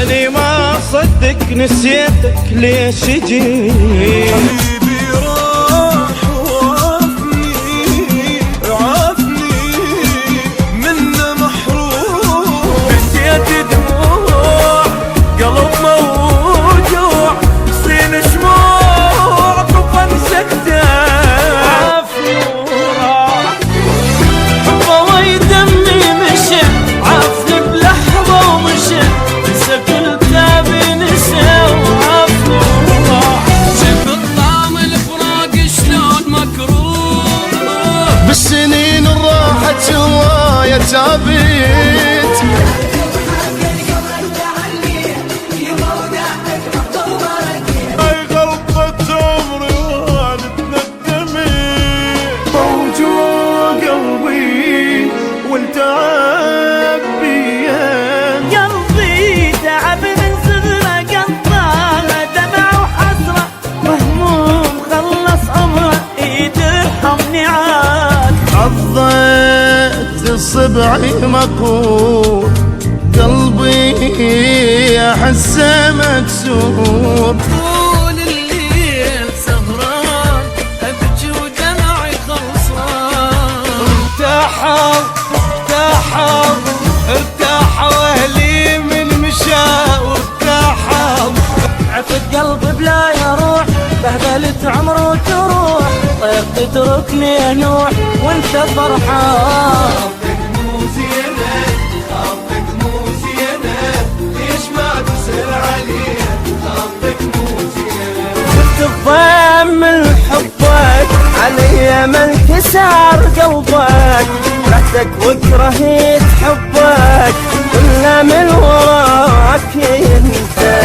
أني ما صدق نسيتك ليش جيت. حبيبي راح وعافني منه محروم. نسيت دموع قلب موجوع صين شموع طفا سكتة. عافني وراح ضوي دمي مشى عافني بلحظة ومشى نسى كل تعبي نسى وعافني وراح. شف الطعم الفراق شلون مكروه بالسنين راحت هواية تعبت. هاي غلطة عمري وانا تندمي. موجوع قلبي وانت عبيان. قلبي تعب من صغره قطره دمع وحسره مهموم خلص عمره يترحمني عاد. عضيت صبعي مقهور قلبي احسه مكسور. طول الليل سهران ابكي ودمعي خلصان. ارتاحوا اهلي من مشى وارتاحوا. عفت قلبي بلا يروح بهدلت عمره وتروح. طير تتركني انوح وانت فرحان. ضام حبك علي من كسر قلبك. رحتك وكرهت حبك كله من وراك ينسى.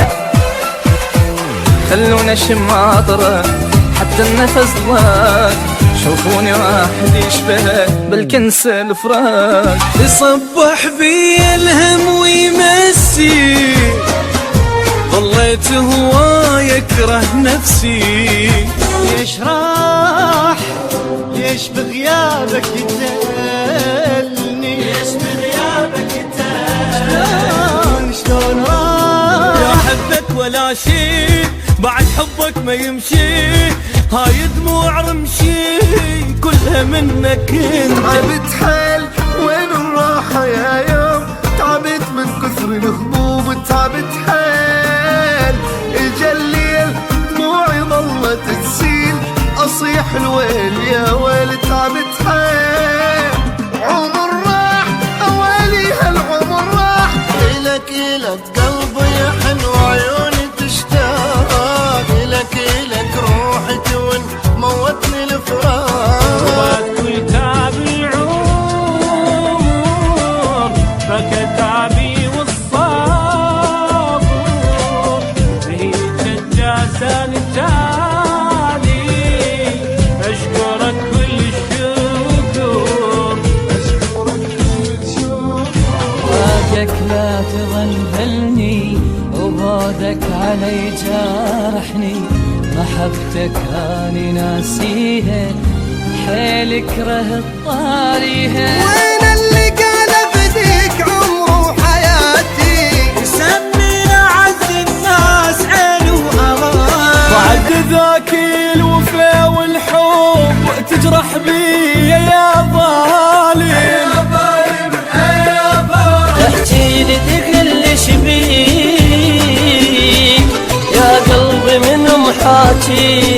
خلونا اشم عطره حتى النفس ضاق. شوفوني واحد يشبه بالكنس الفراق. يصبح بي الهم ويمسي ظليت هو يكره نفسي. ليش راح ليش بغيابك يتلني. ليش بغيابك يتلني. شلون راح لا حبك ولا شي بعد حبك ما يمشي. هاي دموع رمشي كلها منك انت. تعبت حيل وين الراحة يا يوم. تعبت من كثر الهموم تعبت حيل. اجا الليل دموعي ظلت تسيل. اصيح الويل يا ويل تعبت حيل. عمر راح اوالي هالعمر راح. الك قلبي يحن وعيوني تشتاق. الك روحي تون موتني الفراق. كل تعبي عمر بكى تعبي والصبر. هيك الجاسان التالي اشكرك كل الشكر. بعدك لا تغلبلني وبعدك علي جارحني. محبتك اني ناسيها حيل كره طاريها. وين اللي قال بديك عمره وحياتي. سمينا عز الناس عين وأمان. بعد ذاك الوفا والحب تجرح بي يا ظالم. يا ظالم يا ظالم. احكي لي كل شي بيك يا قلبي من محاكي.